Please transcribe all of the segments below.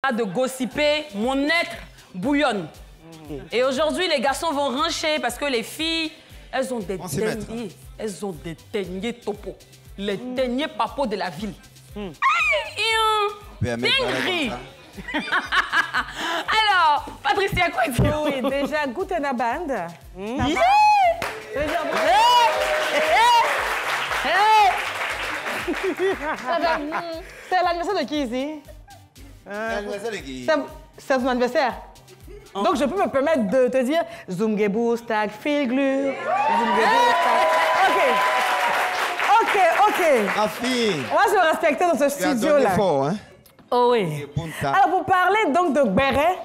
de gossiper, mon être bouillonne. Et aujourd'hui, les garçons vont rancher parce que les filles, elles ont des deniers. Elles ont des deniers topo. Les deniers papos de la ville. Dinguerie. Alors, Patricia, quoi dire? Oui, déjà, Guten Abend. C'est l'anniversaire de qui ici? L'anniversaire de qui? C'est son anniversaire. Donc, je peux me permettre de te dire Zumgebustag, Filglur, Zumgebustag. OK. Ma fille. On va se respecter dans ce studio-là. Hein? Oh oui. Alors, vous parlez donc de Béret.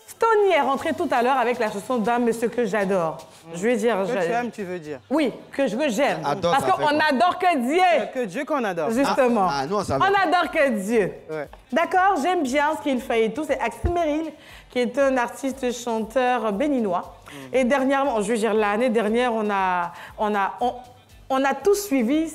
Stony est rentré tout à l'heure avec la chanson d'un monsieur que j'adore. Je vais dire... Que tu aimes, tu veux dire? Oui, que j'aime. Parce qu'on n'adore que Dieu. Que Dieu qu'on adore. Justement. Nous, on n'adore que Dieu. Ouais. D'accord, j'aime bien ce qu'il fait et tout. C'est Axel Merrill, qui est un artiste chanteur béninois. Et dernièrement, je veux dire, l'année dernière, on a tous suivi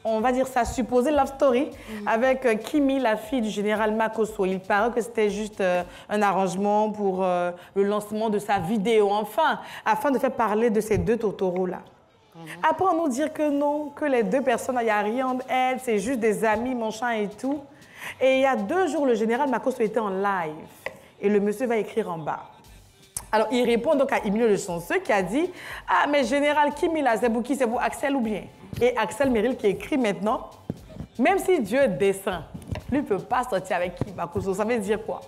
on va dire sa supposée love story avec Kimi, la fille du général Makosso. Il paraît que c'était juste un arrangement pour le lancement de sa vidéo, afin de faire parler de ces deux totoros-là. Après, on nous dit que non, que les deux personnes, il n'y a rien entre elles, c'est juste des amis, machin et tout. Et il y a 2 jours, le général Makosso était en live et le monsieur va écrire en bas. Alors, il répond donc à Emilio Le Chanceux qui a dit « Ah, mais général Kimi, là, c'est pour qui? C'est pour Axel ou bien ?» Et Axel Merrill qui écrit maintenant « Même si Dieu descend, lui ne peut pas sortir avec qui Makosso. » Ça veut dire quoi?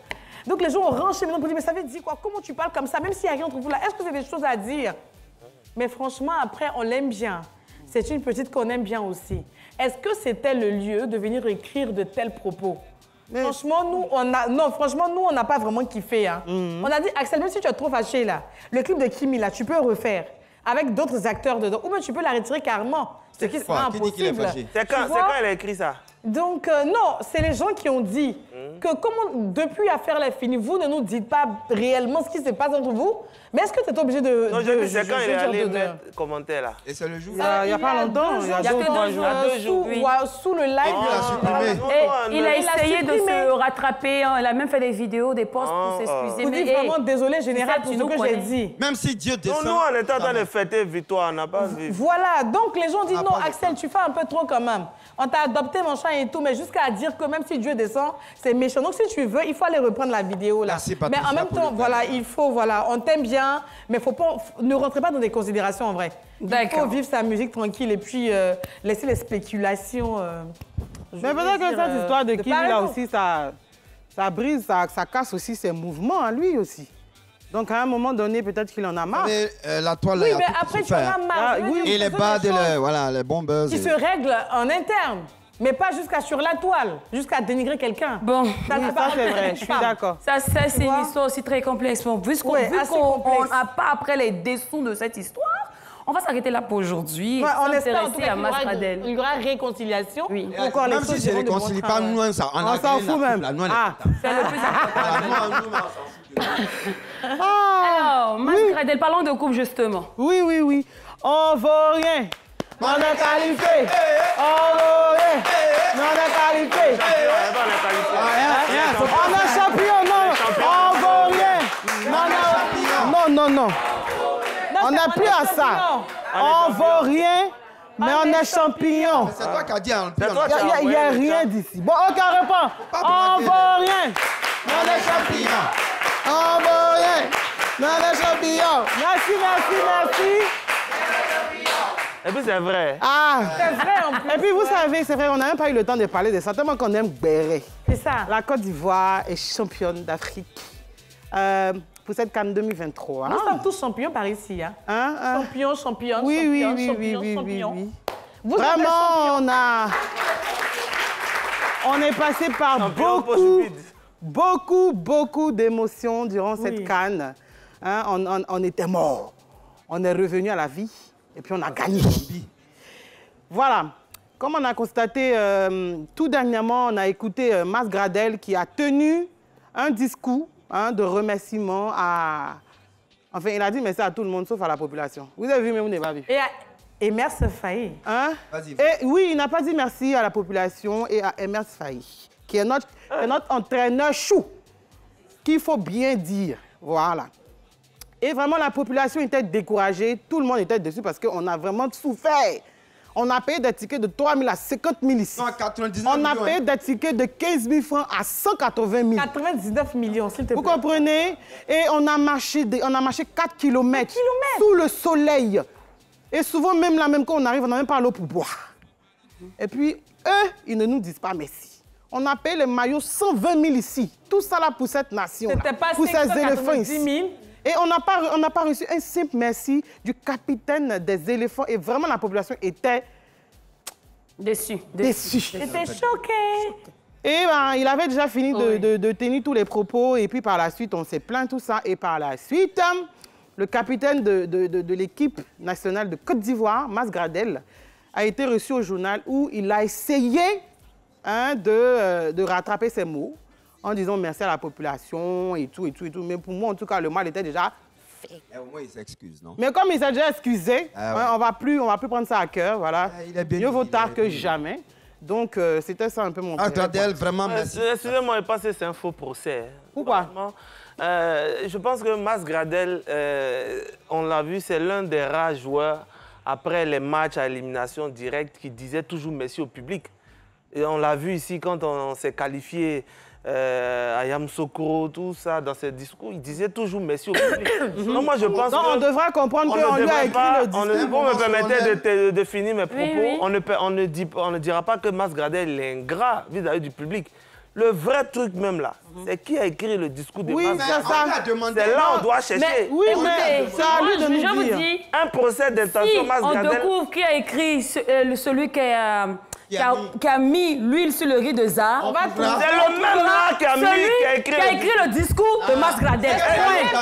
Donc, les gens ont renché maintenant pour dire « Mais ça veut dire quoi? Comment tu parles comme ça? Même s'il n'y a rien entre vous là, est-ce que c'est des choses à dire? » Mais franchement, après, on l'aime bien. C'est une petite qu'on aime bien aussi. Est-ce que c'était le lieu de venir écrire de tels propos? Mais... Franchement, nous, on n'a pas vraiment kiffé. Hein. On a dit, Axel, même si tu es trop fâché, là, le clip de Kimi, là, tu peux refaire avec d'autres acteurs dedans. Ou bien tu peux la retirer carrément. Ce qui sera impossible. C'est quand elle a écrit ça? Donc, non, c'est les gens qui ont dit que depuis l'affaire est finie, vous ne nous dites pas réellement ce qui se passe entre vous. Mais est-ce que tu es obligé de... Non, je dis, c'est quand il est allé mettre commentaire là. Et c'est le jour? Il n'y a pas longtemps. Il y a 2 jours. Sous le live. Il a essayé de se rattraper. Il a même fait des vidéos, des posts pour s'excuser. Vous dites vraiment désolé, général, pour ce que j'ai dit. Même si Dieu descend... Nous, on était en train de fêter victoire, on n'a pas vu. Voilà, donc les gens disent non, Axel, tu fais un peu trop quand même. On t'a adopté, mon chat et tout, mais jusqu'à dire que même si Dieu descend, c'est méchant. Donc si tu veux, il faut aller reprendre la vidéo là. Mais en même temps, voilà, il faut, voilà, on t'aime bien, mais faut pas, ne rentrez pas dans des considérations en vrai. Il faut vivre sa musique tranquille et puis laisser les spéculations. Mais peut-être que cette histoire de Kimi là aussi, ça brise, ça casse aussi ses mouvements à lui aussi. Donc, à un moment donné, peut-être qu'il en a marre. Mais la toile, oui, mais après, tu en as marre. Et les bas, voilà, les bombeuses. Qui se règlent en interne, mais pas jusqu'à sur la toile, jusqu'à dénigrer quelqu'un. Bon, ça c'est vrai, je suis d'accord. Ça, c'est une histoire aussi très complexe. Bon, vu qu'on n'a pas après les dessous de cette histoire, on va s'arrêter là pour aujourd'hui. Ouais, on espère à Masradel. Il y aura réconciliation. Oui. Même si je ne réconcilie pas, nous, on s'en fout même. C'est le plus important. Alors, Masradel, parlons de couple justement. Oui. On vaut rien. On est qualifié. On vaut rien. On est qualifié. On est champion, non. On vaut rien. Non. On n'a plus à ça. On vaut rien, mais on est champion. C'est toi qui as dit. Il n'y a rien d'ici. Bon, OK, réponds. On vaut rien, mais on est champion. On vaut rien, mais on est champion. Merci. Et puis c'est vrai. C'est vrai en plus. Et puis vous savez, c'est vrai, on n'a même pas eu le temps de parler de ça, tellement qu'on aime Béret. C'est ça. La Côte d'Ivoire est championne d'Afrique pour cette CAN 2023. Nous sommes tous champions par ici. Championne. Oui. Vraiment, on est passé par beaucoup d'émotions durant cette CAN. On était morts. On est revenu à la vie et puis on a gagné. Voilà. Comme on a constaté tout dernièrement, on a écouté Masradel qui a tenu un discours de remerciement à... Enfin, il a dit merci à tout le monde, sauf à la population. Vous avez vu, mais vous n'avez pas vu. Et Emerse Faé. Vas-y. Oui, il n'a pas dit merci à la population et à Emerse Faé. qui est notre entraîneur chou, qu'il faut bien dire. Voilà. Et vraiment, la population était découragée. Tout le monde était dessus parce qu'on a vraiment souffert. On a payé des tickets de 3 000 à 50 000 ici. Non, 99 on a millions, payé des tickets de 15 000 francs à 180 000. 99 millions, s'il te plaît. Vous comprenez? Et on a marché 4 kilomètres sous le soleil. Et souvent, même là, même quand on arrive, on n'a même pas l'eau pour boire. Et puis, eux, ils ne nous disent pas merci. On a payé les maillots 120 000 ici. Tout ça là pour cette nation. C'était pas pour ces éléphants ici. 000. Et on n'a pas reçu un simple merci du capitaine des éléphants. Et vraiment, la population était déçue. J'étais choquée. Et ben, il avait déjà fini de tenir tous les propos. Et puis, par la suite, on s'est plaint tout ça. Et par la suite, le capitaine de l'équipe nationale de Côte d'Ivoire, Mas Gradel, a été reçu au journal où il a essayé de rattraper ses mots en disant merci à la population et tout. Mais pour moi, en tout cas, le mal était déjà fait. Au moins, il s'excuse, non? Mais comme il s'est déjà excusé, Ah ouais. on va plus prendre ça à cœur. Voilà. Il est bien Mieux vaut dit, tard que jamais. Donc, c'était ça un peu mon Gradel, vraiment, merci. Excusez-moi, je pense que c'est un faux procès. Pourquoi? Vraiment, je pense que Mas Gradel, on l'a vu, c'est l'un des rares joueurs, après les matchs à élimination directe, qui disait toujours merci au public. Et on l'a vu ici quand on s'est qualifié à Yamoussoukro, tout ça, dans ses discours, il disait toujours merci au public. Donc moi, je pense on devrait comprendre qu'on lui a écrit le discours. Vous me permettez de finir mes propos. Oui. On ne dira pas que Mas Gradel est ingrat vis-à-vis du public. Le vrai truc même là, c'est qui a écrit le discours de Mas Gradel. C'est là on doit chercher. Mais, Oui, écoutez, mais c'est à lui de nous je vous dire. dis, Un procès d'intention, si Mas on Gradel. découvre qui a écrit celui qui a mis l'huile sur le riz de Zah, On va C'est le même là qui a écrit le discours de Mas Gradel.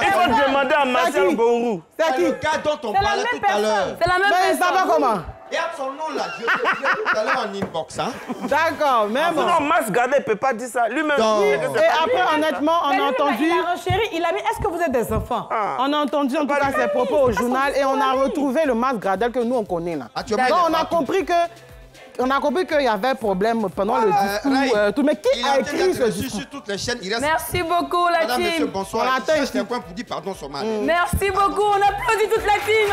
Il faut demander à Marcel Gourou. C'est qui? Le gars dont on parlait tout à l'heure. C'est la même Mais ça va personne. comment? Regarde son nom là, je l'ai vu tout à l'heure en inbox. Hein? D'accord, mais bon. Non, Mas Gradel ne peut pas dire ça. Lui-même, Non. il dit que c'est Et pas lui. après, honnêtement, on a entendu... Il a renchéri, il a mis, est-ce que vous êtes des enfants? On a entendu en tout cas ses propos au journal et on a retrouvé le Mas Gradel que nous on connaît là. Actuellement, Donc il est on a partout. compris que qu'il y avait problème pendant le discours. Tout. Mais qui a écrit ce discours? sur toutes les chaînes. Il reste... Merci beaucoup, la Madame, monsieur, team. bonsoir. On l'attend Je ici. un point pour dire pardon sur ma... Merci beaucoup. On applaudit toute la team.